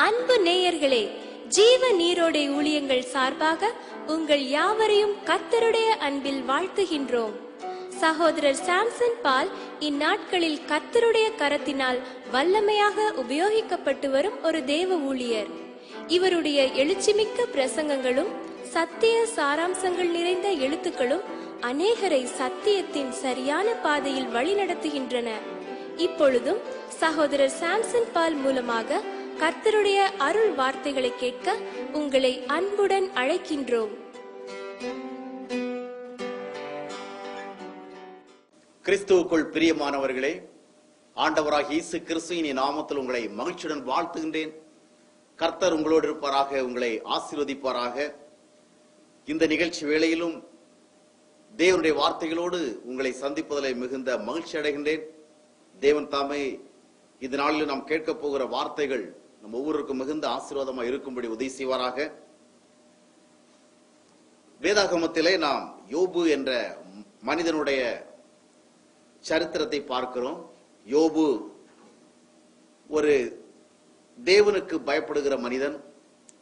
அன்பு நேயர்களே, ஜீவ நீரோடை ஊழியங்கள் சார்பாக உங்கள் யாவரையும் கர்த்தருடைய அன்பில் வாழ்த்துகின்றோம். சகோதரர் சாம்சன் பால் இந்நாட்களில் கர்த்தருடைய கரத்தினால் வல்லமையாக உபயோகிக்கப்பட்டு வரும் ஒரு தேவ ஊழியர். இவருடைய எழுச்சிமிக்க பிரசங்கங்களும் சத்திய சாராம்சங்கள் நிறைந்த எழுத்துக்களும் அநேகரை சத்தியத்தின் சரியான பாதையில் வழிநடத்துகின்றன. இப்பொழுதும் சகோதரர் சாம்சன் பால் மூலமாக கர்த்தருடைய அருள் வார்த்தைகளை கேட்க உங்களை அன்புடன் அழைக்கின்றோம். கிறிஸ்துவுக்குள் பிரியமானவர்களே, ஆண்டவராகிய இயேசு கிறிஸ்துவின் நாமத்தில் உங்களை மகிழ்ச்சியுடன் வாழ்த்துகின்றேன். கர்த்தர் உங்களோடு இருப்பாராக, உங்களை ஆசீர்வதிப்பாராக. இந்த நிகழ்ச்சி வேளையிலும் தேவனுடைய வார்த்தைகளோடு உங்களை சந்திப்பதில் மிகுந்த மகிழ்ச்சி அடைகின்றேன். தேவன் தாமே இந்த நாளில் நாம் கேட்க போகிற வார்த்தைகள் நம் ஒவ்வொருவருக்கும் மிகுந்த ஆசீர்வாதமாக இருக்கும்படி உதவி செய்வாராக. வேதாகமத்திலே நாம் யோபு என்ற மனிதனுடைய சரித்திரத்தை பார்க்கிறோம். யோபு ஒரு தேவனுக்கு பயப்படுகிற மனிதன்,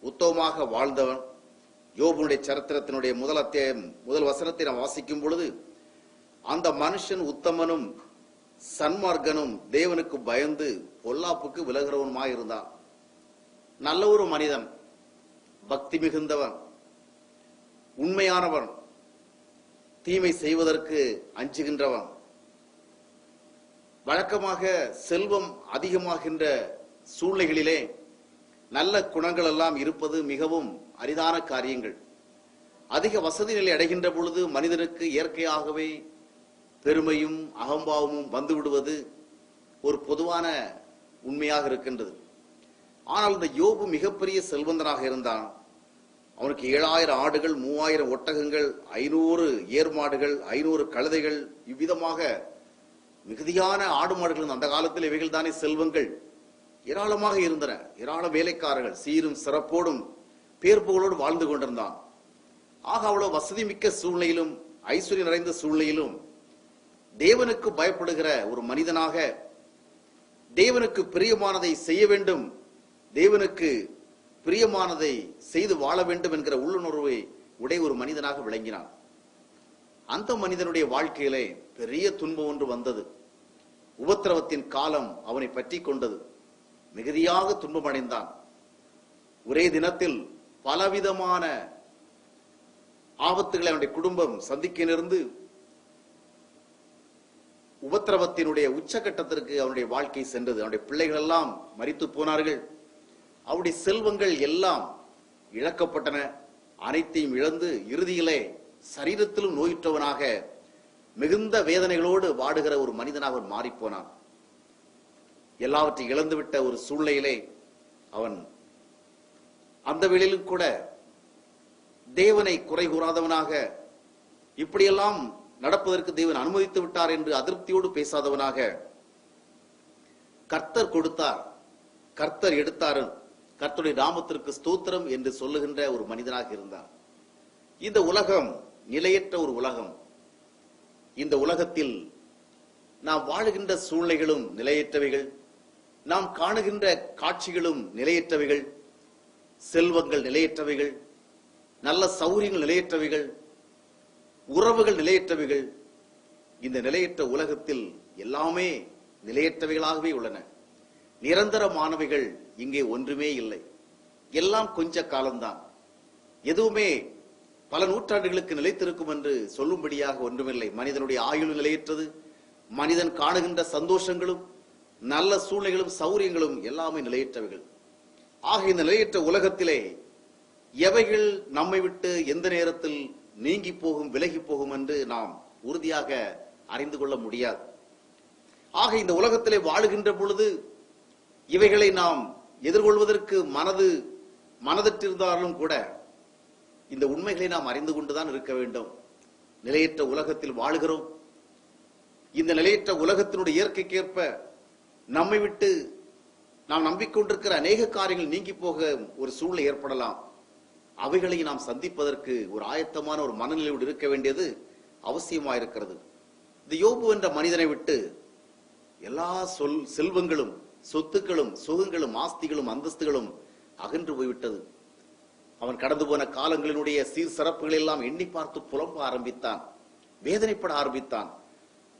உத்தமமாக வாழ்ந்தவன். யோபுடைய சரித்திரத்தினுடைய முதல் வசனத்தை நாம் வாசிக்கும் பொழுது, அந்த மனுஷன் உத்தமனும் சன்மார்க்கனும் தேவனுக்கு பயந்து பொல்லாப்புக்கு விலகிறவனுமாய் இருந்தான். நல்ல ஒரு மனிதன், பக்தி மிகுந்தவன், உண்மையானவன், தீமை செய்வதற்கு அஞ்சுகின்றவன். வழக்கமாக செல்வம் அதிகமாகின்ற சூழ்நிலைகளிலே நல்ல குணங்கள் எல்லாம் இருப்பது மிகவும் அரிதான காரியங்கள். அதிக வசதி நிலை அடைகின்ற பொழுது மனிதனுக்கு இயற்கையாகவே பெருமையும் அகம்பாவமும் வந்துவிடுவது ஒரு பொதுவான உண்மையாக இருக்கின்றது. ஆனால் இந்த யோபு மிகப்பெரிய செல்வந்தனாக இருந்தான். அவனுக்கு 7000 ஆடுகள், 3000 ஒட்டகங்கள், 500 ஏர்மாடுகள், 500 கழுதைகள், இவ்விதமாக மிகுதியான ஆடு மாடுகள். அந்த காலத்தில் இவைகள் தானே செல்வங்கள் ஏராளமாக இருந்தன. ஏராள வேலைக்காரர்கள், சீரும் சிறப்போடும் பேர்ப்புகளோடு வாழ்ந்து கொண்டிருந்தான். ஆக அவ்வளவு வசதி மிக்க சூழ்நிலையிலும் ஐஸ்வர்யம் நிறைந்த சூழ்நிலையிலும் தேவனுக்கு பயப்படுகிற ஒரு மனிதனாக, தேவனுக்கு பிரியமானதை செய்ய வேண்டும், தேவனுக்கு பிரியமானதை செய்து வாழ வேண்டும் என்கிற உள்ளுணர்வை உடைய ஒரு மனிதனாக விளங்கினான். அந்த மனிதனுடைய வாழ்க்கையிலே பெரிய துன்பம் ஒன்று வந்தது. உபத்திரவத்தின் காலம் அவனை பற்றி கொண்டது. மிகுதியாக துன்பமடைந்தான். ஒரே தினத்தில் பலவிதமான ஆபத்துகளை அவனுடைய குடும்பம் சந்திக்க நேர்ந்து உபத்திரவத்தினுடைய உச்சகட்டத்திற்கு அவனுடைய வாழ்க்கை சென்றது. அவனுடைய பிள்ளைகள் எல்லாம் மரித்து போனார்கள். அவருடைய செல்வங்கள் எல்லாம் இழக்கப்பட்டன. அனைத்தையும் இழந்து இறுதியிலே சரீரத்திலும் நோயுற்றவனாக மிகுந்த வேதனைகளோடு வாடுகிற ஒரு மனிதனாக அவன் மாறிப்போனான். எல்லாவற்றையும் இழந்துவிட்ட ஒரு சூழ்நிலையிலே அவன் அந்த வேளையிலும் கூட தேவனை குறை கூறாதவனாக, இப்படியெல்லாம் நடப்பதற்கு தேவன் அனுமதித்து விட்டார் என்று அதிருப்தியோடு பேசாதவனாக, கர்த்தர் கொடுத்தார், கர்த்தர் எடுத்தார், கர்த்தருடைய நாமத்திற்கு ஸ்தோத்திரம் என்று சொல்லுகின்ற ஒரு மனிதனாக இருந்தார். இந்த உலகம் நிலையற்ற ஒரு உலகம். இந்த உலகத்தில் நாம் வாழுகின்ற சூழ்நிலைகளும் நிலையற்றவைகள், நாம் காணுகின்ற காட்சிகளும் நிலையற்றவைகள், செல்வங்கள் நிலையற்றவைகள், நல்ல சௌகரியங்கள் நிலையற்றவைகள், உறவுகள் நிலையற்றவைகள். இந்த நிலையற்ற உலகத்தில் எல்லாமே நிலையற்றவைகளாகவே உள்ளன. நிரந்தரமானவைகள் இங்கே ஒன்றுமே இல்லை. எல்லாம் கொஞ்ச காலம்தான். எதுவுமே பல நூற்றாண்டுகளுக்கு நிலைத்திருக்கும் என்று சொல்லும்படியாக ஒன்றுமில்லை. மனிதனுடைய ஆயுள் நிலையற்றது. மனிதன் காணுகின்ற சந்தோஷங்களும் நல்ல சூழ்நிலைகளும் சௌகரியங்களும் எல்லாமே நிலையற்றவைகள். ஆக இந்த நிலையற்ற உலகத்திலே எவைகள் நம்மை விட்டு எந்த நேரத்தில் நீங்கி போகும், விலகி போகும் என்று நாம் உறுதியாக அறிந்து கொள்ள முடியாது. ஆக இந்த உலகத்திலே வாழுகின்ற பொழுது இவைகளை நாம் எதிர்கொள்வதற்கு மனதற்றிருந்தாலும் கூட இந்த உண்மைகளை நாம் அறிந்து கொண்டுதான் இருக்க வேண்டும். நிலையற்ற உலகத்தில் வாழுகிறோம். இந்த நிலையற்ற உலகத்தினுடைய இயற்கைக்கேற்ப நம்மை விட்டு நாம் நம்பிக்கொண்டிருக்கிற அநேக காரியங்கள் நீங்கி போக ஒரு சூழ்நிலை ஏற்படலாம். அவைகளை நாம் சந்திப்பதற்கு ஒரு ஆயத்தமான ஒரு மனநிலையோடு இருக்க வேண்டியது அவசியமாயிருக்கிறது. இந்த யோபு என்ற மனிதனை விட்டு எல்லா செல்வங்களும் சொத்துக்களும் சுகங்களும் ஆஸ்திகளும் அந்தஸ்துகளும் அகன்று போய்விட்டது. அவன் கடந்து போன காலங்களினுடைய சீர் சிறப்புகள் எல்லாம் எண்ணி பார்த்து புலம்ப ஆரம்பித்தான், வேதனைப்பட ஆரம்பித்தான்.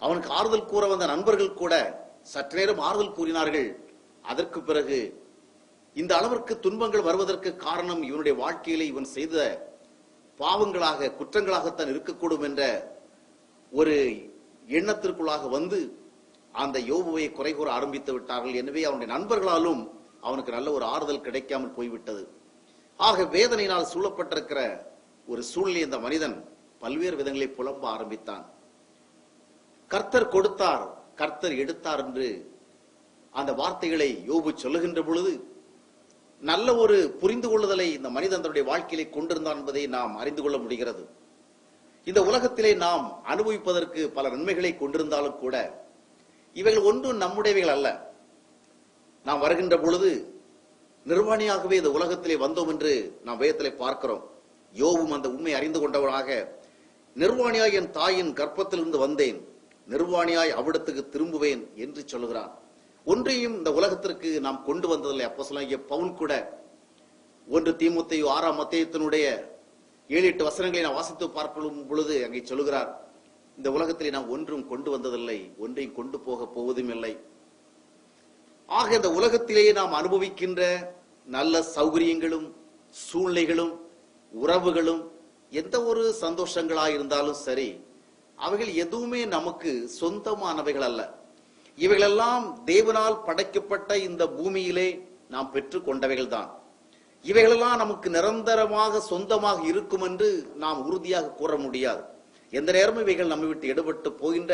அவனுக்கு ஆறுதல் கூற வந்த நண்பர்கள் கூட சற்று நேரம் ஆறுதல் கூறினார்கள். அதற்கு பிறகு இந்த அளவிற்கு துன்பங்கள் வருவதற்கு காரணம் இவனுடைய வாழ்க்கையிலே இவன் செய்த பாவங்களாக, குற்றங்களாகத்தான் இருக்கக்கூடும் என்ற ஒரு எண்ணத்திற்குள்ளாக வந்து அந்த யோபுவை குறை கூற ஆரம்பித்து விட்டார்கள். எனவே அவனுடைய நண்பர்களாலும் அவனுக்கு நல்ல ஒரு ஆறுதல் கிடைக்காமல் போய்விட்டது. ஆக வேதனையினால் சூழப்பட்டிருக்கிற ஒரு சூழ்நிலை இந்த மனிதன் பல்வேறு விதங்களை புலம்ப ஆரம்பித்தான். கர்த்தர் கொடுத்தார், கர்த்தர் எடுத்தார் என்று அந்த வார்த்தைகளை யோபு சொல்லுகின்ற பொழுது நல்ல ஒரு புரிந்து கொள்ளுதலை இந்த மனிதன் தன்னுடைய வாழ்க்கையிலே கொண்டிருந்தான் என்பதை நாம் அறிந்து கொள்ள முடிகிறது. இந்த உலகத்திலே நாம் அனுபவிப்பதற்கு பல நன்மைகளை கொண்டிருந்தாலும் கூட இவைகள் ஒன்றும் நம்முடையவைகள் அல்ல. நாம் வருகின்ற பொழுது நிர்வாணியாகவே இந்த உலகத்திலே வந்தோம் என்று நாம் வேதத்திலே பார்க்கிறோம். யோபும் அந்த உண்மை அறிந்து கொண்டவனாக, நிர்வாணியாய் என் தாயின் கர்ப்பத்திலிருந்து வந்தேன், நிர்வாணியாய் அவ்விடத்துக்கு திரும்புவேன் என்று சொல்லுகிறான். ஒன்றையும் இந்த உலகத்திற்கு நாம் கொண்டு வந்ததில்லை. அப்போஸ்தலனாகிய பவுல் கூட 1 தீமோத்தேயு 6ஆம் அத்தியாயத்தினுடைய 7-8 வசனங்களை நான் வாசித்து பார்க்கும் பொழுது அங்கே சொல்லுகிறார், இந்த உலகத்திலே நாம் ஒன்றும் கொண்டு வந்ததில்லை, ஒன்றையும் கொண்டு போக போவதும் இல்லை. ஆக இந்த உலகத்திலேயே நாம் அனுபவிக்கின்ற நல்ல சௌகரியங்களும் சூழ்நிலைகளும் உறவுகளும் எந்த ஒரு சந்தோஷங்களாக இருந்தாலும் சரி, அவைகள் எதுவுமே நமக்கு சொந்தமானவைகள் அல்ல. இவைகளெல்லாம் தேவனால் படைக்கப்பட்ட இந்த பூமியிலே நாம் பெற்றுக் கொண்டவைகள் தான். இவைகளெல்லாம் நமக்கு நிரந்தரமாக சொந்தமாக இருக்கும் என்று நாம் உறுதியாக கூற முடியாது. எந்த நேரமும் இவைகள் நம்மை விட்டு எடுபட்டு போகின்ற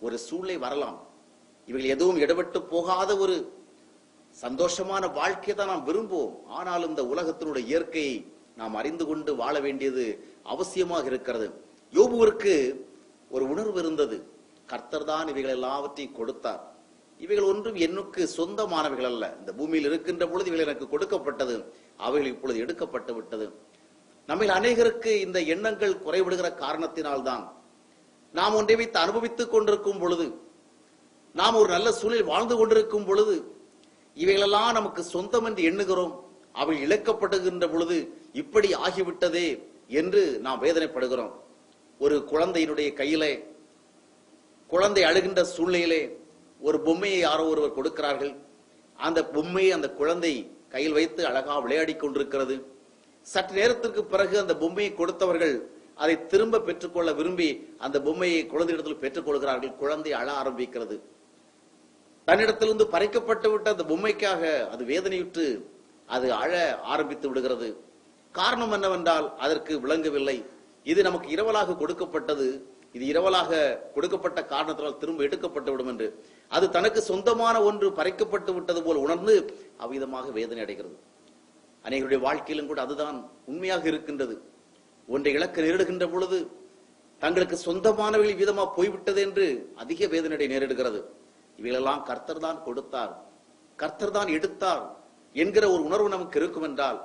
ஒரு சூழ்நிலை வரலாம். இவைகள் எதுவும் எடுபட்டு போகாத ஒரு சந்தோஷமான வாழ்க்கையை தான் நாம் விரும்புவோம். ஆனாலும் இந்த உலகத்தினுடைய இயற்கையை நாம் அறிந்து கொண்டு வாழ வேண்டியது அவசியமாக இருக்கிறது. யோபுவிற்கு ஒரு உணர்வு இருந்தது, கர்த்தர் தான் இவைகள் எல்லாவற்றையும் கொடுத்தார், இவைகள் ஒன்றும் எனக்கு சொந்தமானவைகள் அல்ல, இந்த பூமியில் இருக்கின்ற பொழுது இவைகள் எனக்கு கொடுக்கப்பட்டது, அவைகள் இப்பொழுது எடுக்கப்பட்டு விட்டது. நம்ம அநேகருக்கு இந்த எண்ணங்கள் குறைவிடுகிற காரணத்தினால்தான் நாம் ஒன்றை வைத்து அனுபவித்துக் கொண்டிருக்கும் பொழுது, நாம் ஒரு நல்ல சூழலில் வாழ்ந்து கொண்டிருக்கும் பொழுது இவைகளெல்லாம் நமக்கு சொந்தம் என்று எண்ணுகிறோம். அவை இழக்கப்படுகின்ற பொழுது இப்படி ஆகிவிட்டதே என்று நாம் வேதனைப்படுகிறோம். ஒரு குழந்தையினுடைய கையிலே, குழந்தை அழுகின்ற சூழ்நிலையிலே ஒரு பொம்மையை யாரோ ஒருவர் கொடுக்கிறார்கள். அந்த பொம்மையை அந்த குழந்தை கையில் வைத்து அழகா விளையாடி கொண்டிருக்கிறது. சற்று நேரத்திற்கு பிறகு அந்த பொம்மையை கொடுத்தவர்கள் அதை திரும்ப பெற்றுக்கொள்ள விரும்பி அந்த பொம்மையை குழந்தையிடத்தில் பெற்றுக் கொள்கிறார்கள். குழந்தை அழ ஆரம்பிக்கிறது. தன்னிடத்திலிருந்து பறிக்கப்பட்டு விட்ட அந்த பொம்மைக்காக அது வேதனையுற்று அது அழ ஆரம்பித்து விடுகிறது. காரணம் என்னவென்றால் அதற்கு விளங்கவில்லை, இது நமக்கு இரவலாக கொடுக்கப்பட்டது, இது இரவலாக கொடுக்கப்பட்ட காரணத்தினால் திரும்ப எடுக்கப்பட்டு விடும் என்று. அது தனக்கு சொந்தமான ஒன்று பறிக்கப்பட்டு விட்டது போல் உணர்ந்து அவ்விதமாக வேதனை அடைகிறது. அநேகருடைய வாழ்க்கையிலும் கூட அதுதான் உண்மையாக இருக்கின்றது. ஒன்றை இழக்க நேரிடுகின்ற பொழுது தங்களுக்கு சொந்தமானவர்கள் விதமா போய்விட்டது என்று அதிக வேதனை நேரிடுகிறது. இவைகளெல்லாம் கர்த்தர் தான் கொடுத்தார், கர்த்தர் தான் எடுத்தார் என்கிற ஒரு உணர்வு நமக்கு இருக்கும் என்றால்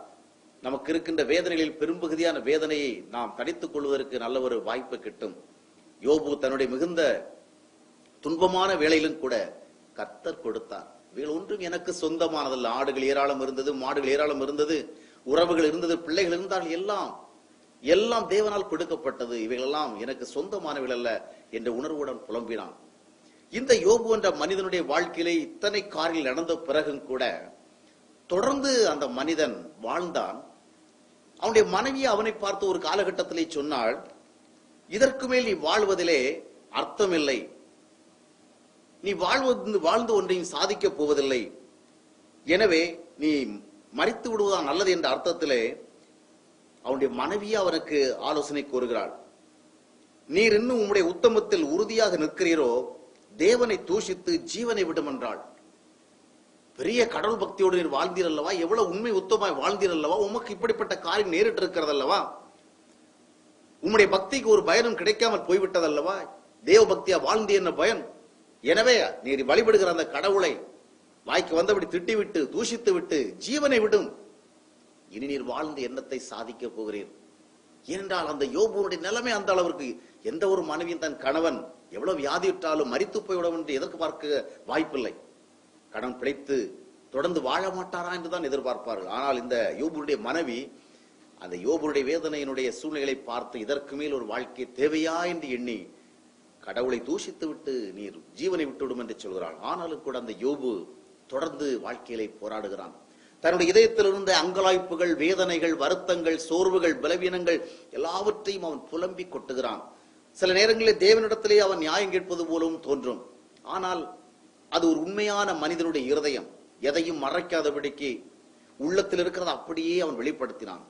நமக்கு இருக்கின்ற வேதனைகளில் பெரும்பகுதியான வேதனையை நாம் தடித்துக் கொள்வதற்கு நல்ல ஒரு வாய்ப்பு கிட்டும். யோபு தன்னுடைய மிகுந்த துன்பமான வேளையிலும் கூட கர்த்தர் கொடுத்தார். இவைகள் ஒன்றும் எனக்கு சொந்தமானதல்ல. ஆடுகள் ஏராளம் இருந்தது, மாடுகள் ஏராளம் இருந்தது, உறவுகள் இருந்தது, பிள்ளைகள் இருந்தார்கள், எல்லாம் தேவனால் கொடுக்கப்பட்டது, இவைகளெல்லாம் எனக்கு சொந்தமானவைகள் அல்ல என்ற உணர்வுடன் புலம்பினான். இந்த யோபு என்ற மனிதனுடைய வாழ்க்கையிலே இத்தனை காரில் நடந்த பிறகும் கூட தொடர்ந்து அந்த மனிதன் வாழ்ந்தான். அவனுடைய மனைவி அவனை பார்த்து ஒரு காலகட்டத்திலே சொன்னாள், இதற்கு மேல் நீ வாழ்வதிலே அர்த்தமில்லை, நீ வாழ்ந்து ஒன்றையும் சாதிக்க போவதில்லை, எனவே நீ மரித்து விடுவதுதான் நல்லது என்ற அர்த்தத்திலே அவனுடைய மனைவியே அவனுக்கு ஆலோசனை கூறுகிறாள். நீர் இன்னும் உம்முடைய உத்தமத்தில் உறுதியாக நிற்கிறீரோ தேவனை தூஷித்து ஜீவனை விடும் என்றாள். பெரிய கடவுள் பக்தியோடு நீர் வாழ்ந்தீர் அல்லவா, எவ்வளவு உண்மை உத்தமாய் வாழ்ந்தீர் அல்லவா, உமக்கு இப்படிப்பட்ட காரியம் நேரிட்டு இருக்கிறது அல்லவா, உம்முடைய பக்திக்கு ஒரு பயனும் கிடைக்காமல் போய்விட்டதல்லவா, தேவ பக்தியா வாழ்ந்தே என்ன பயன், எனவே நீர் வழிபடுகிற அந்த கடவுளை வாய்க்கு வந்தபடி திட்டிவிட்டு தூஷித்து விட்டு ஜீவனை விடும், இனி நீர் வாழ்ந்து எண்ணத்தை சாதிக்க போகிறீர். ஏனென்றால் அந்த யோபுனுடைய நிலைமை அந்த அளவிற்கு, எந்த ஒரு மனைவியின் தன் கணவன் எவ்வளவு வியாதியுற்றாலும் மரித்து போய்விடும் என்று எதற்கு பார்க்க வாய்ப்பில்லை. கடன் பிழைத்து தொடர்ந்து வாழ மாட்டாரா என்றுதான் எதிர்பார்ப்பார்கள். ஆனால் இந்த யோபுடைய மனைவி அந்த யோபுடைய வேதனையினுடைய சூழ்நிலை பார்த்து இதற்கு மேல் ஒரு வாழ்க்கை தேவையா என்று எண்ணி கடவுளை தூஷித்து விட்டு நீர் ஜீவனை விட்டுவிடும் என்று சொல்கிறாள். ஆனாலும் கூட அந்த யோபு தொடர்ந்து வாழ்க்கையிலே போராடுகிறான். தன்னுடைய இதயத்தில் இருந்த அங்கலாய்ப்புகள், வேதனைகள், வருத்தங்கள், சோர்வுகள், பலவீனங்கள் எல்லாவற்றையும் அவன் புலம்பி கொட்டுகிறான். சில நேரங்களில் தேவனிடத்திலே அவன் நியாயம் கேட்பது போலும் தோன்றும். ஆனால் அது ஒரு உண்மையான மனிதனுடைய இருதயம். எதையும் மறைக்காதபடிக்கு உள்ளத்தில் இருக்கிறது அப்படியே அவன் வெளிப்படுத்தினான்.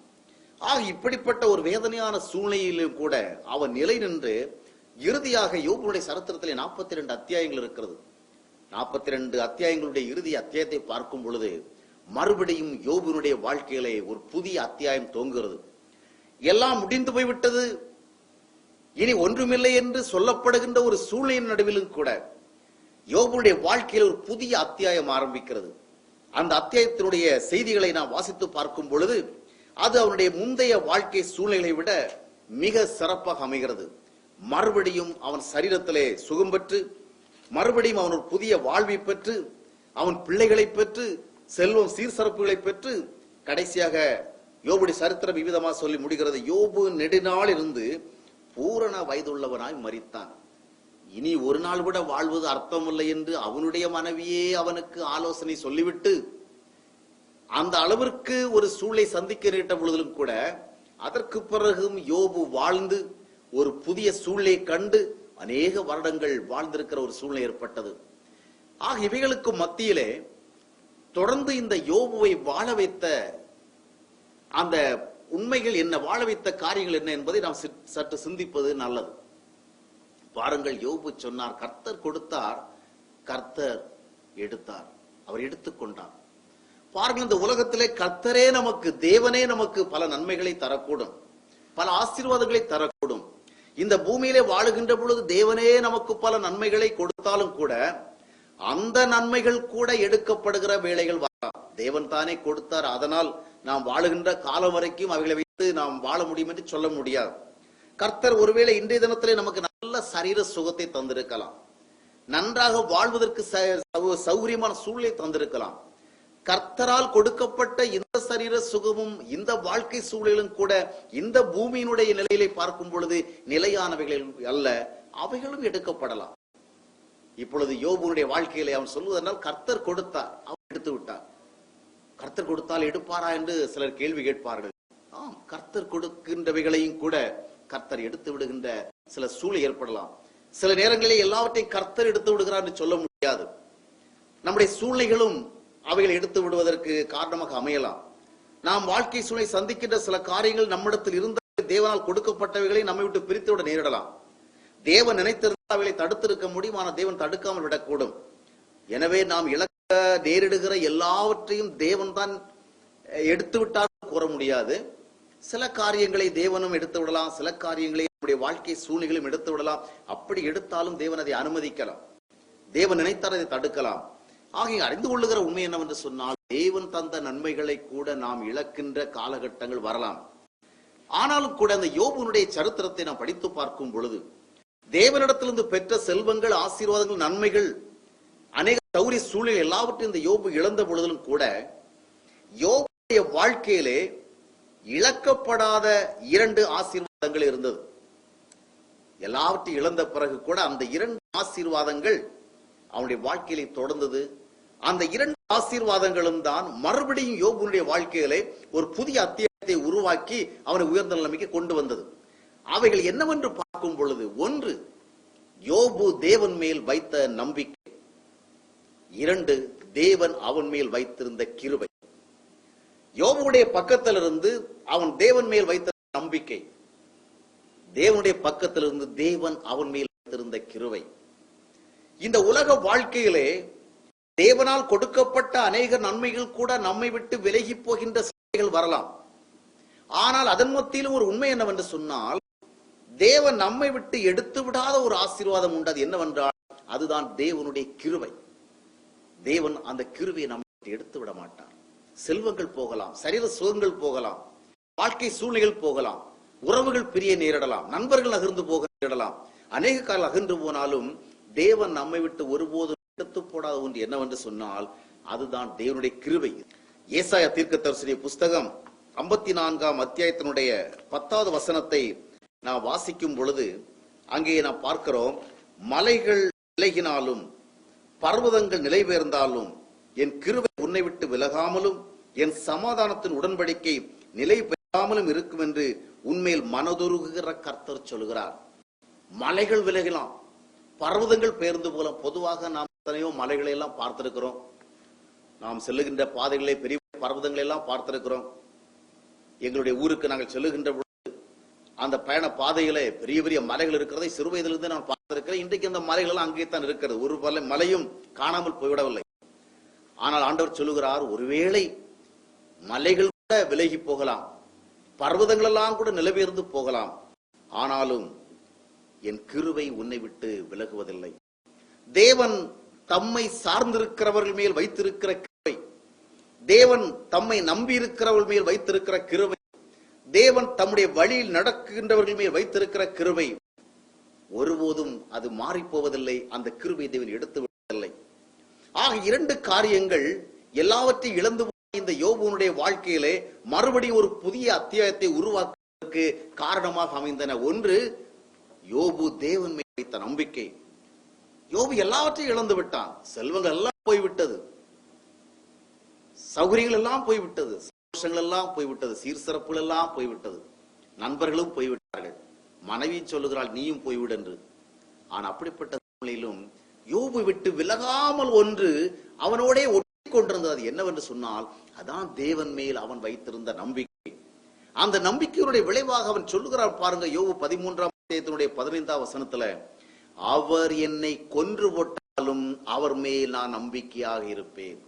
ஆக இப்படிப்பட்ட ஒரு வேதனையான சூழ்நிலையிலும் கூட அவன் நிலை நின்று இறுதியாக யோபுடைய சரித்திரத்திலே 42 அத்தியாயங்கள் இருக்கிறது. 42 அத்தியாயங்களுடைய இறுதி அத்தியாயத்தை பார்க்கும் பொழுது மறுபடியும் யோபுனுடைய வாழ்க்கையிலே ஒரு புதிய அத்தியாயம் தோங்குகிறது. எல்லாம் முடிந்து போய்விட்டது, இனி ஒன்றுமில்லை என்று சொல்லப்படுகின்ற ஒரு சூழ்நிலையின் நடுவிலும் கூட யோபுடைய வாழ்க்கையில் ஒரு புதிய அத்தியாயம் ஆரம்பிக்கிறது. அந்த அத்தியாயத்தினுடைய செய்திகளை நாம் வாசித்து பார்க்கும் பொழுது அது அவனுடைய முந்தைய வாழ்க்கை சூழ்நிலையை விட மிக சிறப்பாக அமைகிறது. மறுபடியும் அவன் சரீரத்திலே சுகம் பெற்று, மறுபடியும் அவன் ஒரு புதிய வாழ்வை பெற்று, அவன் பிள்ளைகளை பெற்று, செல்வம் சீர்சிறப்புகளை பெற்று, கடைசியாக யோபுடைய சரித்திரம் விவிதமாக சொல்லி முடிகிறது. யோபு நெடுநாள் இருந்து பூரண வயதுள்ளவனாய் மரித்தான். இனி ஒரு நாள் கூட வாழ்வது அர்த்தமில்லை என்று அவனுடைய மனைவியே அவனுக்கு ஆலோசனை சொல்லிவிட்டு அந்த அளவிற்கு ஒரு சூழலை சந்திக்க நேரிட்ட பொழுதிலும் கூட அதற்கு பிறகும் யோபு வாழ்ந்து ஒரு புதிய சூழலை கண்டு அநேக வருடங்கள் வாழ்ந்திருக்கிற ஒரு சூழ்நிலை ஏற்பட்டது. ஆக இவைகளுக்கு மத்தியிலே தொடர்ந்து இந்த யோபுவை வாழ வைத்த அந்த உண்மைகள் என்ன, வாழ வைத்த காரியங்கள் என்ன என்பதை நாம் சற்று சிந்திப்பது நல்லது. பாருங்கள், யோபு சொன்னார், கர்த்தர் கொடுத்தார், கர்த்தர் எடுத்தார், அவர் எடுத்துக்கொண்டார். பாருங்கள், இந்த உலகத்திலே கர்த்தரே நமக்கு, தேவனே நமக்கு பல நன்மைகளை தரக்கூடும், பல ஆசீர்வாதங்களை தரக்கூடும். இந்த பூமியிலே வாழுகின்ற பொழுது தேவனே நமக்கு பல நன்மைகளை கொடுத்தாலும் கூட அந்த நன்மைகள் கூட எடுக்கப்படுகிற வேளைகள் வரலாம். தேவன் தானே கொடுத்தார், அதனால் நாம் வாழுகின்ற காலம் வரைக்கும் அவைகளை வைத்து நாம் வாழ முடியும் என்று சொல்ல முடியாது. கர்த்தர் ஒருவேளை இன்றைய தினத்திலே நமக்கு நல்ல சரீர சுகத்தை தந்திருக்கலாம், நன்றாக வாழ்வதற்கு சௌகரியமான சூழ்நிலை தந்திருக்கலாம். கர்த்தரால் கொடுக்கப்பட்ட இந்த சரீர சுகமும் இந்த வாழ்க்கை சூழலும் கூட இந்த பூமியினுடைய நிலையிலே பார்க்கும் பொழுது நிலையானவைகள் அல்ல, அவைகளும் எடுக்கப்படலாம். இப்பொழுது யோபுனுடைய வாழ்க்கையிலே அவன் சொல்வதென்றால், கர்த்தர் கொடுத்தார், அவர் எடுத்து விட்டார். கர்த்தர் கொடுத்தால் எடுப்பாரா என்று சிலர் கேள்வி கேட்பார்கள். ஆம், கர்த்தர் கொடுக்கின்றவைகளையும் கூட கர்த்தர் எடுத்து விடுகின்ற சில சூழல் ஏற்படலாம். சில நேரங்களில் எல்லாவற்றையும் கர்த்தர் எடுத்து விடுகிறார் என்று சொல்ல முடியாது. நம்முடைய சூழ்நிலைகளும் அவைகளை எடுத்து விடுவதற்கு காரணமாக அமையலாம். நாம் வாழ்க்கை சூழலை சந்திக்கின்ற சில காரியங்கள் நம்மிடத்தில் இருந்த தேவனால் கொடுக்கப்பட்டவைகளை நம்மை விட்டு பிரித்து விட நேரிடலாம். தேவன் நினைத்திருந்தால் அவைகளை தடுத்திருக்க முடியும், ஆனால் தேவன் தடுக்காமல் விடக்கூடும். எனவே நாம் இழக்க நேரிடுகிற எல்லாவற்றையும் தேவன் தான் எடுத்து விட்டால் கூற முடியாது. சில காரியங்களை தேவனும் எடுத்து விடலாம், சில காரியங்களை நம்முடைய வாழ்க்கை சூழ்நிலைகளும் எடுத்து விடலாம். அப்படி எடுத்தாலும் தேவன் அதை அனுமதிக்கலாம், தேவன் நினைத்தால் அதை தடுக்கலாம். ஆகிய அறிந்து கொள்ளுகிற உண்மை என்னவென்று சொன்னால், தேவன் தந்த நன்மைகளை கூட நாம் இழக்கின்ற காலகட்டங்கள் வரலாம். ஆனாலும் கூட அந்த யோபுனுடைய சரித்திரத்தை நாம் படித்து பார்க்கும் பொழுது தேவனிடத்திலிருந்து பெற்ற செல்வங்கள், ஆசீர்வாதங்கள், நன்மைகள், அநேக சௌரிய சூழ்நிலை எல்லாவற்றையும் இந்த யோபு இழந்த பொழுதிலும் கூட யோபுடைய வாழ்க்கையிலே இழக்கப்படாத 2 ஆசீர்வாதங்கள் இருந்தது. எல்லாவற்றையும் இழந்த பிறகு கூட அந்த 2 ஆசீர்வாதங்கள் அவனுடைய வாழ்க்கையிலே தொடர்ந்தது. அந்த 2 ஆசீர்வாதங்களும் தான் மறுபடியும் யோபுனுடைய வாழ்க்கையிலே ஒரு புதிய அத்தியாயத்தை உருவாக்கி அவனை உயர்ந்த நிலைமைக்கு கொண்டு வந்தது. அவைகள் என்னவென்று பார்க்கும் பொழுது, 1, யோபு தேவன் மேல் வைத்த நம்பிக்கை. 2, தேவன் அவன் மேல் வைத்திருந்த கிருபை. யோபுடைய பக்கத்திலிருந்து அவன் தேவன் மேல் வைத்த நம்பிக்கை, தேவனுடைய பக்கத்திலிருந்து தேவன் அவன் மேல் வைத்திருந்த கிருபை. இந்த உலக வாழ்க்கையிலே தேவனால் கொடுக்கப்பட்ட அநேக நன்மைகள் கூட நம்மை விட்டு விலகி போகின்ற சூழ்நிலைகள் வரலாம். ஆனால் அதன் மத்தியிலும் ஒரு உண்மை என்னவென்று சொன்னால், தேவன் நம்மை விட்டு எடுத்து விடாத ஒரு ஆசீர்வாதம் உண்டு. அது என்னவென்றால், அதுதான் தேவனுடைய கிருபை. தேவன் அந்த கிருபையை நம்மை விட்டு எடுத்து விட மாட்டார். செல்வங்கள் போகலாம், சரீர சுகங்கள் போகலாம், வாழ்க்கை சூழ்நிலைகள் போகலாம், உறவுகள் பிரிய நேரிடலாம், நண்பர்கள் அகர்ந்து போக நேரிடலாம். அநேக காலம் அகன்று போனாலும் தேவன் நம்மை விட்டு ஒருபோதும் எடுத்து போடாத ஒன்று என்னவென்று சொன்னால், அதுதான் தேவனுடைய கிருபை. ஏசாயா தீர்க்கதரிசியுடைய புஸ்தகம் 54ஆம் அத்தியாயத்தினுடைய 10வது வசனத்தை நாம் வாசிக்கும் பொழுது அங்கே நாம் பார்க்கிறோம், மலைகள் விலகினாலும் பர்வதங்கள் நிலை பெயர்ந்தாலும் என் கிருபை உன்னை விட்டு விலகாமலும் என் சமாதானத்தின் உடன்படிக்கை நிலை பெறாமலும் இருக்கும் என்று உண்மையில் மனதுருகுகிற கர்த்தர் சொல்கிறார். மலைகள் விலகலாம், பர்வதங்கள் பெயர்ந்து போலாம். பொதுவாக நாம் எத்தனையோ மலைகளை எல்லாம் பார்த்திருக்கிறோம். நாம் செல்லுகின்ற பாதைகளை பெரிய பர்வதங்களை எல்லாம் பார்த்திருக்கிறோம். எங்களுடைய ஊருக்கு நாங்கள் செல்லுகின்ற பொழுது அந்த பயண பாதையிலே பெரிய பெரிய மலைகள் இருக்கிறதை சிறு வயதிலிருந்து நான் பார்த்திருக்கிறேன். இன்றைக்கு அந்த மலைகள் எல்லாம் அங்கே தான் இருக்கிறது. ஒரு மலையும் காணாமல் போய்விடவில்லை. ஆனால் ஆண்டவர் சொல்லுகிறார், ஒருவேளை மலைகள் கூட விலகி போகலாம், பர்வதங்கள் எல்லாம் கூட நிலைபெயர்ந்து போகலாம், ஆனாலும் என் கிருபை உன்னை விட்டு விலகுவதில்லை. தேவன் தம்மை சார்ந்திருக்கிறவர்கள் மேல் வைத்திருக்கிற கிருபை, தேவன் தம்மை நம்பி இருக்கிறவர்கள் மேல் வைத்திருக்கிற கிருபை, தேவன் தம்முடைய வழியில் நடக்கின்றவர்கள் மேல் வைத்திருக்கிற கிருபை ஒருபோதும் அது மாறி போவதில்லை. அந்த கிருபை தேவன் எடுத்து விடவில்லை. ஆக இரண்டு காரியங்கள் எல்லாவற்றையும் இழந்து இந்த யோபுனுடைய வாழ்க்கையிலே மறுபடியும் ஒரு புதிய அத்தியாயத்தை உருவாக்குவதற்கு காரணமாக அமைந்தன. ஒன்று, யோபு தேவன் மேல் வைத்த நம்பிக்கை. யோபு எல்லாவற்றையும் இழந்து விட்டான். செல்வங்கள் எல்லாம் போய்விட்டது, சௌகரியங்கள் எல்லாம் போய்விட்டது, சந்தோஷங்கள் எல்லாம் போய்விட்டது, சீர்சிறப்புகள் எல்லாம் போய்விட்டது, நண்பர்களும் போய்விட்டார்கள், மனைவி சொல்லுகிறாள் நீயும் போய்விடு என்று. ஆனால் அப்படிப்பட்ட சூழ்நிலையிலும் யோபு விட்டு விலகாமல் ஒன்று அவனோடே ஒட்டி கொண்டிருந்தது. அது என்னவென்று சொன்னால், அதான் தேவன் மேல் அவன் வைத்திருந்த நம்பிக்கை. அந்த நம்பிக்கையுடைய விளைவாக அவன் சொல்லுகிறான் பாருங்க, யோபு 13ஆம் அத்தியாயத்தினுடைய 15ஆம் வசனத்துல, அவர் என்னை கொன்று போட்டாலும் அவர் மேல் நான் நம்பிக்கையாக இருப்பேன்.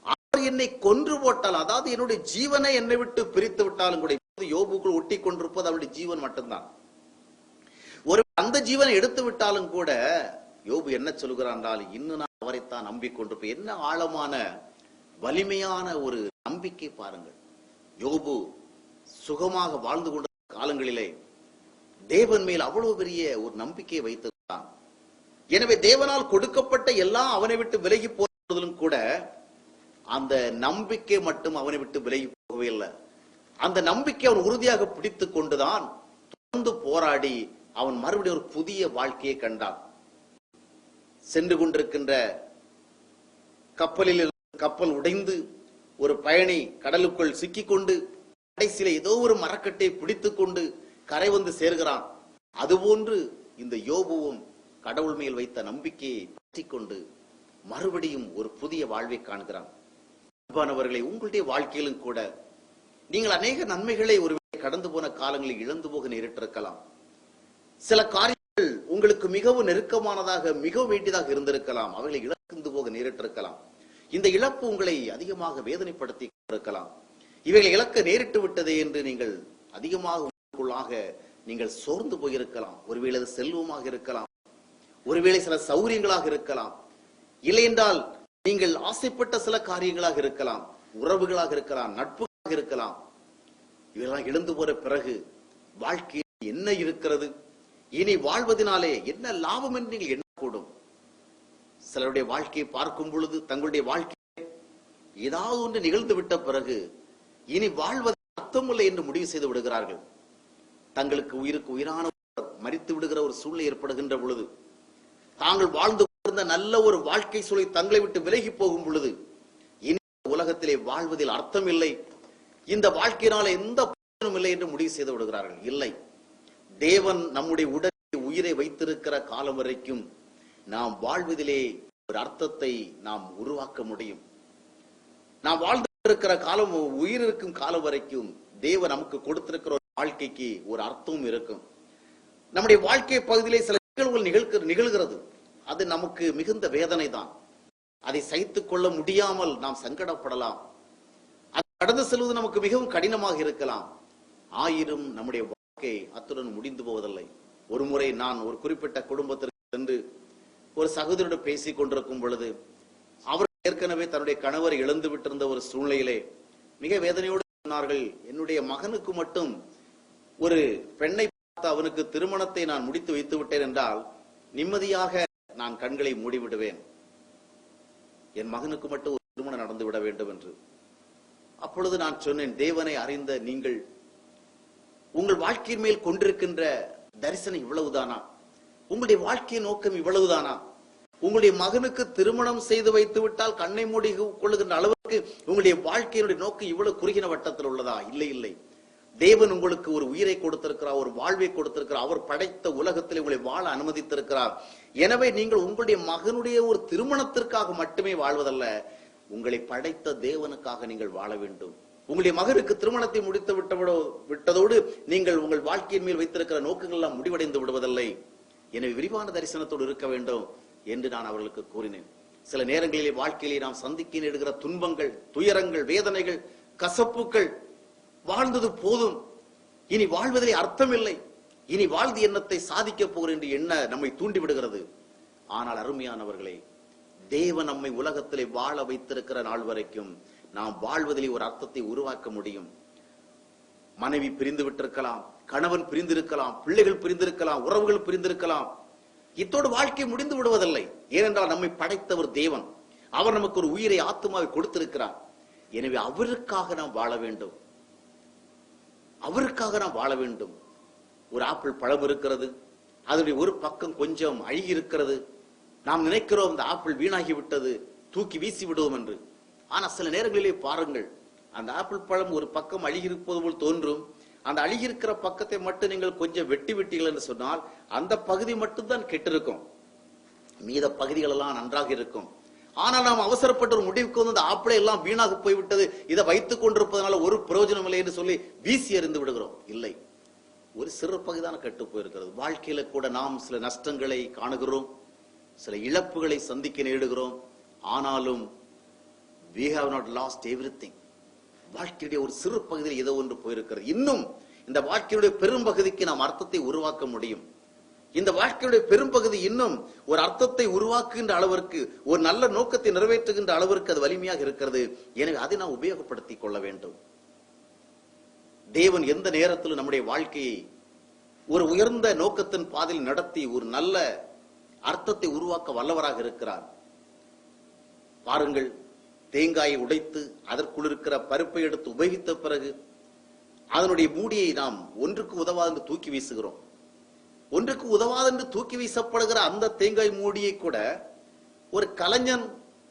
அவர் என்னை கொன்று போட்டால், அதாவது என்னுடைய ஜீவனை என்னை விட்டு பிரித்து விட்டாலும் கூட, யோபுக்குள் ஒட்டி கொண்டிருப்பது அவருடைய ஜீவன் மட்டும்தான். ஒரு அந்த ஜீவனை எடுத்து விட்டாலும் கூட யோபு என்ன சொல்கிறான், இன்னும் நான் அவரைத்தான் நம்பிக்கொண்டிருப்பேன். என்ன ஆழமான வலிமையான ஒரு நம்பிக்கை பாருங்கள். யோபு சுகமாக வாழ்ந்து கொண்ட காலங்களிலே தேவன் மேல் அவ்வளவு பெரிய ஒரு நம்பிக்கையை வைத்திருந்தான். எனவே தேவனால் கொடுக்கப்பட்ட எல்லாம் அவனை விட்டு விலகி போவதிலும் கூட அந்த நம்பிக்கை மட்டும் அவனை விட்டு விலகி போகவே இல்லை. அந்த நம்பிக்கை அவன் உறுதியாக பிடித்துக் கொண்டுதான் தொடர்ந்து போராடி அவன் மறுபடியும் ஒரு புதிய வாழ்க்கையை கண்டான். சென்று கொண்டிருக்கின்ற கப்பலில் கப்பல் உடைந்து ஒரு பயணி கடலுக்குள் சிக்கிக்கொண்டு கடைசியில ஏதோ ஒரு மரக்கட்டை பிடித்துக் கொண்டு கரை வந்து சேர்கிறான். அதுபோன்று இந்த யோபுவும் கடவுள் மேல் வைத்த நம்பிக்கையை பற்றிக் கொண்டு மறுபடியும் ஒரு புதிய வாழ்வை காண்கிறான். அன்பானவர்களை, உங்களுடைய வாழ்க்கையிலும் கூட நீங்கள் அநேக நன்மைகளை ஒரு கடந்து போன காலங்களில் இழந்து போக நேரிட்டிருக்கலாம். சில காரியங்கள் உங்களுக்கு மிகவும் நெருக்கமானதாக மிக வேண்டியதாக இருந்திருக்கலாம், அவைகளை இழந்து போக நேரிட்டிருக்கலாம். இந்த இழப்பு உங்களை அதிகமாக வேதனைப்படுத்தி இருக்கலாம். இவைகளை இழக்க நேரிட்டு விட்டதே என்று நீங்கள் அதிகமாக நீங்கள் சோர்ந்து போயிருக்கலாம். ஒருவேளை அது செல்வமாக இருக்கலாம், ஒருவேளை சில சௌகரியங்களாக இருக்கலாம், இல்லை என்றால் நீங்கள் ஆசைப்பட்ட சில காரியங்களாக இருக்கலாம், உறவுகளாக இருக்கலாம், நட்புகளாக இருக்கலாம். இவையெல்லாம் இழந்து போற பிறகு வாழ்க்கையில் என்ன இருக்கிறது, இனி வாழ்வதனாலே என்ன லாபம் என்று நீங்கள் எண்ணக்கூடும். சிலருடைய வாழ்க்கையை பார்க்கும் பொழுது தங்களுடைய வாழ்க்கையை ஏதாவது ஒன்று நிகழ்ந்து விட்ட பிறகு இனி வாழ்வது அர்த்தமில்லை என்று முடிவு செய்து விடுகிறார்கள். தங்களுக்கு உயிருக்கு உயிரான மரித்து விடுகிற ஒரு சூழ்நிலை ஏற்படுகின்ற பொழுது, தாங்கள் வாழ்ந்து கொண்டிருந்த நல்ல ஒரு வாழ்க்கை சூழலை தங்களை விட்டு விலகி போகும் பொழுது, இனி உலகத்திலே வாழ்வதில் அர்த்தம் இல்லை, இந்த வாழ்க்கையினால எந்த பயனும் இல்லை என்று முடிவு செய்து விடுகிறார்கள். இல்லை, தேவன் நம்முடைய உடலில் உயிரை வைத்திருக்கிற காலம் வரைக்கும் நாம் வாழ்வதிலே ஒரு அர்த்தத்தை நாம் உருவாக்க முடியும். நாம் வாழ்ந்திருக்கிற காலம், உயிர் இருக்கும் காலம் வரைக்கும் தேவன் நமக்கு கொடுத்திருக்கிற ஒரு வாழ்க்கைக்கு ஒரு அர்த்தமும் இருக்கும். நம்முடைய வாழ்க்கை பகுதியிலே சில நிகழ்வுகள் நிகழ்கிறது, அது நமக்கு மிகுந்த வேதனை தான். அதை சகித்துக் கொள்ள முடியாமல் நாம் சங்கடப்படலாம். அது கடந்து செல்வது நமக்கு மிகவும் கடினமாக இருக்கலாம். ஆயினும் நம்முடைய வாழ்க்கை அத்துடன் முடிந்து போவதில்லை. ஒரு முறை நான் ஒரு குறிப்பிட்ட குடும்பத்திற்கு சென்று ஒரு சகோதரியோடு பேசிக் கொண்டிருக்கும் பொழுது, அவர் ஏற்கனவே தன்னுடைய கணவரை இழந்து விட்டிருந்த ஒரு சூழ்நிலையிலே மிக வேதனையோடு சொன்னார்கள், என்னுடைய மகனுக்கு மட்டும் ஒரு பெண்ணை பார்த்து அவனுக்கு திருமணத்தை நான் முடித்து வைத்து விட்டேன் என்றால் நிம்மதியாக நான் கண்களை மூடிவிடுவேன். என் மகனுக்கு மட்டும் ஒரு திருமணம் நடந்து விட வேண்டும் என்று. அப்பொழுது நான் சொன்னேன், தேவனை அறிந்த நீங்கள் உங்கள் வாழ்க்கையின் மேல் கொண்டிருக்கின்ற தரிசனம் இவ்வளவுதானா? உங்களுடைய வாழ்க்கையின் நோக்கம் இவ்வளவுதானா? உங்களுடைய மகனுக்கு திருமணம் செய்து வைத்து விட்டால் கண்ணை மூடி கொள்ளுகின்ற அளவுக்கு உங்களுடைய வாழ்க்கையினுடைய நோக்கம் இவ்வளவு குறுகின வட்டத்தில் உள்ளதா? இல்லை இல்லை. தேவன் உங்களுக்கு ஒரு உயிரை கொடுத்திருக்கிறார், ஒரு வாழ்வை கொடுத்திருக்கிறார். அவர் படைத்த உலகத்தில் உங்களை வாழ அனுமதித்திருக்கிறார். எனவே நீங்கள் உங்களுடைய மகனுடைய ஒரு திருமணத்திற்காக மட்டுமே வாழ்வதல்ல, உங்களை படைத்த தேவனுக்காக நீங்கள் வாழ வேண்டும். உங்களுடைய மகனுக்கு திருமணத்தை முடித்து விட்டதோடு நீங்கள் உங்கள் வாழ்க்கையின் மேல் வைத்திருக்கிற நோக்கங்கள் எல்லாம் முடிவடைந்து விடுவதில்லை. எனவே விரிவான தரிசனத்தோடு இருக்க வேண்டும் என்று நான் அவர்களுக்கு கூறினேன். சில நேரங்களிலே வாழ்க்கையிலே நாம் சந்திக்க நேடுகிற துன்பங்கள், துயரங்கள், வேதனைகள், கசப்புகள், வாழ்ந்தது போதும், இனி வாழ்வதிலே அர்த்தமில்லை, இனி வாழ்ந்து எண்ணத்தை சாதிக்க போகிறேன் என்று எண்ண நம்மை தூண்டிவிடுகிறது. ஆனால் அருமையானவர்களே, தேவன் நம்மை உலகத்திலே வாழ வைத்திருக்கிற நாள் வரைக்கும் நாம் வாழ்வதிலே ஒரு அர்த்தத்தை உருவாக்க முடியும். மனைவி பிரிந்து விட்டிருக்கலாம், கணவன் பிரிந்திருக்கலாம், பிள்ளைகள் பிரிந்திருக்கலாம், உறவுகள் பிரிந்திருக்கலாம். இத்தோடு வாழ்க்கை முடிந்து விடுவதில்லை. ஏனென்றால் நம்மை படைத்தவர் தேவன். அவர் நமக்கு ஒரு உயிரை, ஆத்மாவை கொடுத்திருக்கிறார். எனவே அவருக்காக நாம் வாழ வேண்டும், அவருக்காக நாம் வாழ வேண்டும். ஒரு ஆப்பிள் பழம் இருக்கிறது, அதனுடைய ஒரு பக்கம் கொஞ்சம் அழுகி இருக்கிறது. நாம் நினைக்கிறோம் இந்த ஆப்பிள் வீணாகி விட்டது, தூக்கி வீசி விடுவோம் என்று. ஆனா சில நேரங்களிலே பாருங்கள், அந்த ஆப்பிள் பழம் ஒரு பக்கம் அழுகி இருப்பது போல் தோன்றும். அந்த அழுகி இருக்கிற பக்கத்தை மட்டும் நீங்கள் கொஞ்சம் வெட்டி விட்டீர்கள் என்று சொன்னால் அந்த பகுதி மட்டும்தான் கெட்டிருக்கும், மீத பகுதிகள் எல்லாம் நன்றாக இருக்கும். ஆனால் நாம் அவசரப்பட்ட ஒரு முடிவுக்கு வந்து அந்த ஆப்பிளை எல்லாம் வீணாக போய்விட்டது, இதை வைத்துக் கொண்டிருப்பதனால ஒரு பிரயோஜனம் இல்லை என்று சொல்லி வீசி எறிந்து விடுகிறோம். இல்லை, ஒரு சிறு பகுதிதான் கெட்டு போயிருக்கிறது. வாழ்க்கையில கூட நாம் சில நஷ்டங்களை காணுகிறோம், சில இழப்புகளை சந்திக்க நேரிடுகிறோம். ஆனாலும் we have not lost everything. வாழ்க்கையுடைய ஒரு சிறு பகுதியில் ஏதோ ஒன்று போயிருக்கிறது. இன்னும் இந்த வாழ்க்கையுடைய பெரும் பகுதிக்கு நாம் அர்த்தத்தை உருவாக்க முடியும். இந்த வாழ்க்கையுடைய பெரும்பகுதி இன்னும் ஒரு அர்த்தத்தை உருவாக்குகின்ற அளவிற்கு, ஒரு நல்ல நோக்கத்தை நிறைவேற்றுகின்ற அளவிற்கு அது வலிமையாக இருக்கிறது. எனவே அதை நாம் உபயோகப்படுத்திக் கொள்ள வேண்டும். தேவன் எந்த நேரத்திலும் நம்முடைய வாழ்க்கையை ஒரு உயர்ந்த நோக்கத்தின் பாதையில் நடத்தி ஒரு நல்ல அர்த்தத்தை உருவாக்க வல்லவராக இருக்கிறார். பாருங்கள், தேங்காயை உடைத்து அதற்குள் இருக்கிற பருப்பை எடுத்து உபயோகித்த பிறகு அதனுடைய மூடியை நாம் ஒன்றுக்கு உதவாது என்று தூக்கி வீசுகிறோம். ஒன்றுக்கு உதவாது என்று தூக்கி வீசப்படுகிற அந்த தேங்காய் மூடியை கூட ஒரு கலைஞன்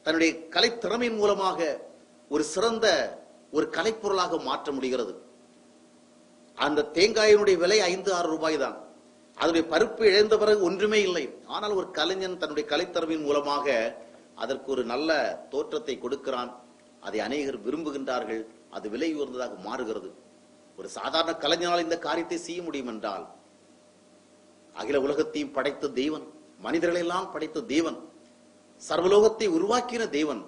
தன்னுடைய கலை திறமையின் மூலமாக ஒரு சிறந்த ஒரு கலைப்பொருளாக மாற்ற முடிகிறது. அந்த தேங்காயினுடைய விலை 5-6 ரூபாய் தான். அதனுடைய பருப்பு இழந்த பிறகு ஒன்றுமே இல்லை. ஆனால் ஒரு கலைஞன் தன்னுடைய கலைத்திறமையின் மூலமாக அதற்கு ஒரு நல்ல தோற்றத்தை கொடுக்கிறான். அதை அநேகர் விரும்புகின்றார்கள். அது விலை உயர்ந்ததாக மாறுகிறது. ஒரு சாதாரண கலைஞனால் இந்த காரியத்தை செய்ய முடியும் என்றால், அகில உலகத்தையும் படைத்த தேவன், மனிதர்களை எல்லாம் படைத்த தேவன், சர்வலோகத்தை உருவாக்கின தேவன்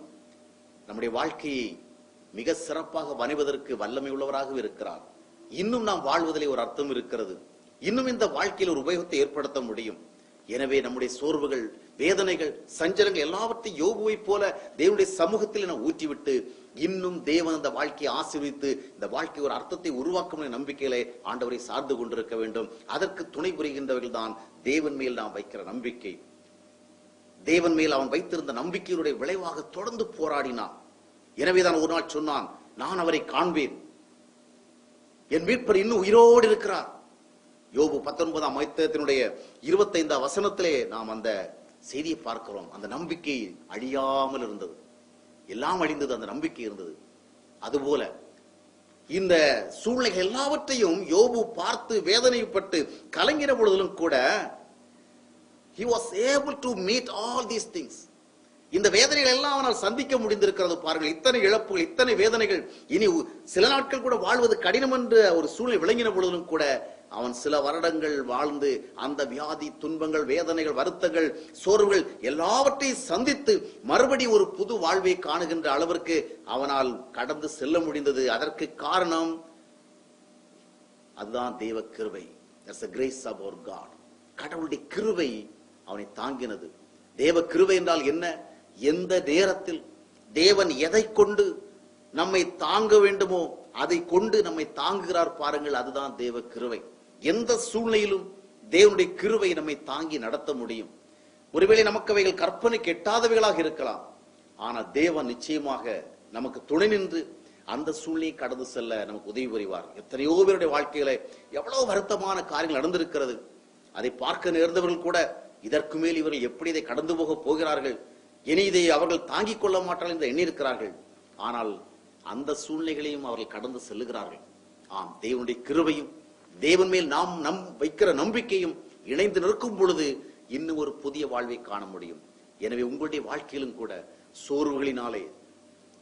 நம்முடைய வாழ்க்கையை மிக சிறப்பாக வணைவதற்கு வல்லமை உள்ளவராக இருக்கிறார். இன்னும் நாம் வாழ்வதிலே ஒரு அர்த்தம் இருக்கிறது. இன்னும் இந்த வாழ்க்கையில் ஒரு உபயோகத்தை ஏற்படுத்த முடியும். எனவே நம்முடைய சோர்வுகள், வேதனைகள், சஞ்சலங்கள் எல்லாவற்றையும் யோபுவை போல தேவனுடைய சமூகத்தில் என ஊற்றிவிட்டு, இன்னும் தேவன் அந்த வாழ்க்கையை ஆசீர்வதித்து இந்த வாழ்க்கை ஒரு அர்த்தத்தை உருவாக்கும் நம்பிக்கையிலே ஆண்டவரை சார்ந்து கொண்டிருக்க வேண்டும். அதற்கு துணை புரிகின்றவர்கள் தான் தேவன் மேல் நாம் வைக்கிற நம்பிக்கை. தேவன் மேல் அவன் வைத்திருந்த நம்பிக்கையுடைய விளைவாக தொடர்ந்து போராடினான். எனவேதான் ஒரு நாள் சொன்னான், நான் அவரை காண்பேன், என் மீட்பர் இன்னும் உயிரோடு இருக்கிறார். யோபு 19ஆம் அதிகாரத்தினுடைய 25ஆம் வசனத்திலே நாம் அந்த செய்தியை பார்க்கிறோம். அந்த நம்பிக்கை அழியாமல் இருந்தது. எல்லாம் அழிந்தது, அந்த நம்பிக்கை இருந்தது. அதுபோல இந்த சூழ்நிலைகள் எல்லாவற்றையும் யோபு பார்த்து வேதனைப்பட்டு கலங்கின பொழுதிலும் கூட he was able to meet all these things. இந்த வேதனைகள் எல்லாம் அவனால் சந்திக்க முடிந்திருக்கிறது. பாருங்கள், இத்தனை இழப்புகள், இத்தனை வேதனைகள், இனி சில நாட்கள் கூட வாழ்வது கடினம் என்று ஒரு சூழ்நிலை விளங்கின பொழுதிலும் கூட அவன் சில வருடங்கள் வாழ்ந்து அந்த வியாதி, துன்பங்கள், வேதனைகள், வருத்தங்கள், சோர்வுகள் எல்லாவற்றையும் சந்தித்து மறுபடி ஒரு புது வாழ்வை காணுகின்ற அளவிற்கு அவனால் கடந்து செல்ல முடிந்தது. அதற்கு காரணம் அதுதான் தேவ கிருபை. That's the grace of our God. கடவுளுடைய கிருபை அவனை தாங்கினது. தேவ கிருபை என்றால் என்ன? எந்த நேரத்தில் தேவன் எதை கொண்டு நம்மை தாங்க வேண்டுமோ அதை கொண்டு நம்மை தாங்குகிறார் பாருங்கள், அதுதான் தேவ கிருபை. எந்த சூழ்நிலையிலும் தேவனுடைய கிருபை நம்மை தாங்கி நடத்த முடியும். ஒருவேளை நமக்கு அவைகள் கற்பனை கெட்டாதவைகளாக இருக்கலாம். ஆனால் தேவன் நிச்சயமாக நமக்கு துணை நின்று அந்த சூழ்நிலையை கடந்து செல்ல நமக்கு உதவி புரிவார். எத்தனையோ பேருடைய வாழ்க்கையில எவ்வளவு வருத்தமான காரியங்கள் நடந்திருக்கிறது. அதை பார்க்க நேர்ந்தவர்கள் கூட இதற்கு மேல் இவர்கள் எப்படி இதை கடந்து போக போகிறார்கள், இனி இதை அவர்கள் தாங்கிக் கொள்ள மாட்டார்கள் என்று எண்ணியிருக்கிறார்கள். ஆனால் அந்த சூழ்நிலைகளையும் அவர்கள் கடந்து செல்லுகிறார்கள். ஆம், தேவனுடைய கிருபையும் தேவன் மேல் நாம் வைக்கிற நம்பிக்கையும் இணைந்து நிற்கும் பொழுது இன்னும் ஒரு புதிய வாழ்வை காண முடியும். எனவே உங்களுடைய வாழ்க்கையிலும் கூட சோர்வுகளினாலே,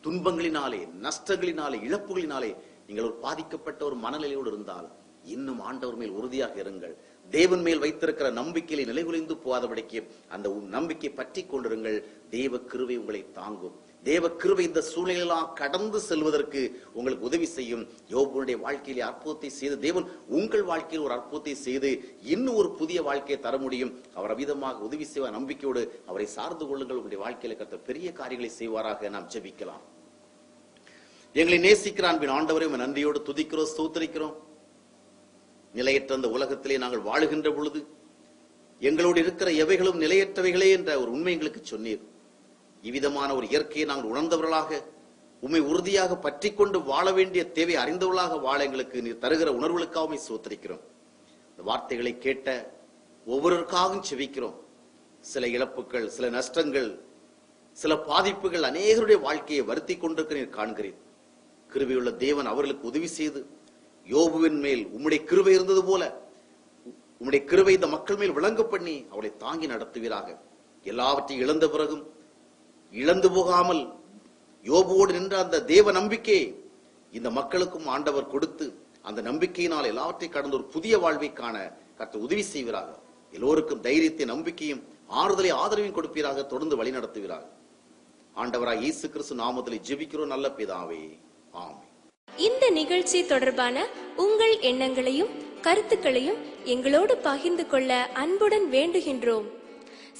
துன்பங்களினாலே, நஷ்டங்களினாலே, இழப்புகளினாலே நீங்கள் ஒரு பாதிக்கப்பட்ட ஒரு மனநிலையோடு இருந்தால் இன்னும் ஆண்டவர் மேல் உறுதியாக இருங்கள். தேவன் மேல் வைத்திருக்கிற நம்பிக்கையை நிலைகுலைந்து போகாதபடிக்கு அந்த நம்பிக்கை பற்றி கொண்டிருங்கள். தேவ கிருபை உங்களை தாங்கும். தேவ கிருபை இந்த சூழ்நிலையெல்லாம் கடந்து செல்வதற்கு உங்களுக்கு உதவி செய்யும். யோபுடைய வாழ்க்கையிலே அற்புதத்தை செய்து தேவன் உங்கள் வாழ்க்கையில் ஒரு அற்புதத்தை செய்து இன்னும் ஒரு புதிய வாழ்க்கையை தர முடியும். அவர் அவிதமாக உதவி செய்வார். நம்பிக்கையோடு அவரை சார்ந்து கொள்ளுங்கள். உங்களுடைய வாழ்க்கையில கர்த்தர் பெரிய காரியங்களை செய்வாராக. நாம் ஜெபிக்கலாம். எங்களை நேசிக்கிற அன்பின் ஆண்டவரை நன்றியோடு துதிக்கிறோம், ஸ்தோத்திரிக்கிறோம். நிலையற்ற அந்த உலகத்திலே நாங்கள் வாழுகின்ற பொழுது எங்களோடு இருக்கிற எவைகளும் நிலையற்றவைகளே என்ற ஒரு உண்மை எங்களுக்கு சொன்னீர். இவ்விதமான ஒரு இயற்கையை நாங்கள் உணர்ந்தவர்களாக, உண்மை உறுதியாக பற்றி கொண்டு வாழ வேண்டிய தேவை அறிந்தவர்களாக வாழ எங்களுக்கு நீர் தருகிற உணர்வுகளுக்காக சோத்திரிக்கிறோம். இந்த வார்த்தைகளை கேட்ட ஒவ்வொருவருக்காகவும் செபிக்கிறோம். சில இழப்புகள், சில நஷ்டங்கள், சில பாதிப்புகள் அநேகருடைய வாழ்க்கையை வருத்தி கொண்டிருக்க நீர் காண்கிறீர். கிருபையுள்ள தேவன் அவர்களுக்கு உதவி செய்து யோபுவின் மேல் உம்முடைய கிருபை இருந்தது போல உம்முடைய கிருபை இந்த மக்கள் மேல் விளங்க பண்ணி அவளை தாங்கி நடத்துவீராக. எல்லாவற்றையும் இழந்த பிறகும் இழந்து போகாமல் யோபுவோடு நின்ற அந்த தேவ நம்பிக்கையை இந்த மக்களுக்கும் ஆண்டவர் கொடுத்து அந்த நம்பிக்கையினால் எல்லாவற்றையும் கடந்த ஒரு புதிய வாழ்வை காண கர்த்தர் உதவி செய்வீராக. எல்லோருக்கும் தைரியத்தை, நம்பிக்கையும், ஆறுதலை, ஆதரவையும் கொடுப்பீராக. தொடர்ந்து வழி நடத்துவீராக. ஆண்டவராய் இயேசு கிறிஸ்து நாமத்தில் ஜெபிக்கிறோம் நல்ல பிதாவே, ஆமென். இந்த நிகழ்ச்சி தொடர்பான உங்கள் எண்ணங்களையும் கருத்துக்களையும் எங்களோடு பகிர்ந்து கொள்ள அன்புடன் வேண்டுகின்றோம்.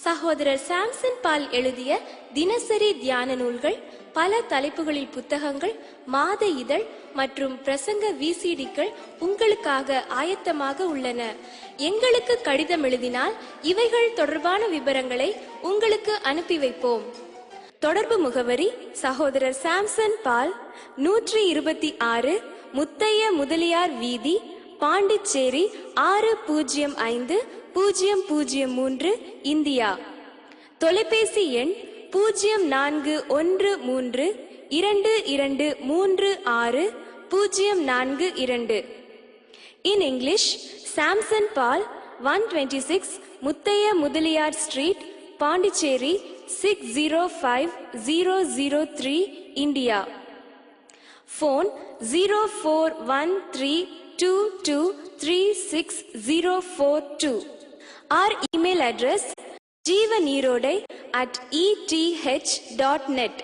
சகோதரர் சாம்சன் பால் எழுதிய தினசரி தியான நூல்கள், பல தலைப்புகளில் புத்தகங்கள், மாத இதழ் மற்றும் பிரசங்க விசிடிக்கள் உங்களுக்காக ஆயத்தமாக உள்ளன. எங்களுக்கு கடிதம் எழுதினால் இவைகள் தொடர்பான விவரங்களை உங்களுக்கு அனுப்பி வைப்போம். தொடர்பு முகவரி: சகோதரர் சாம்சன் பால், 126 முத்தைய முதலியார் வீதி, பாண்டிச்சேரி 605003, இந்தியா. தொலைபேசி எண் 041322360442. In English, Samson Paul, 126 Muthaiya Mudaliar street, Pondicherry 605003, India. Phone 041322360442. Our email address jeevanirode@eth.net.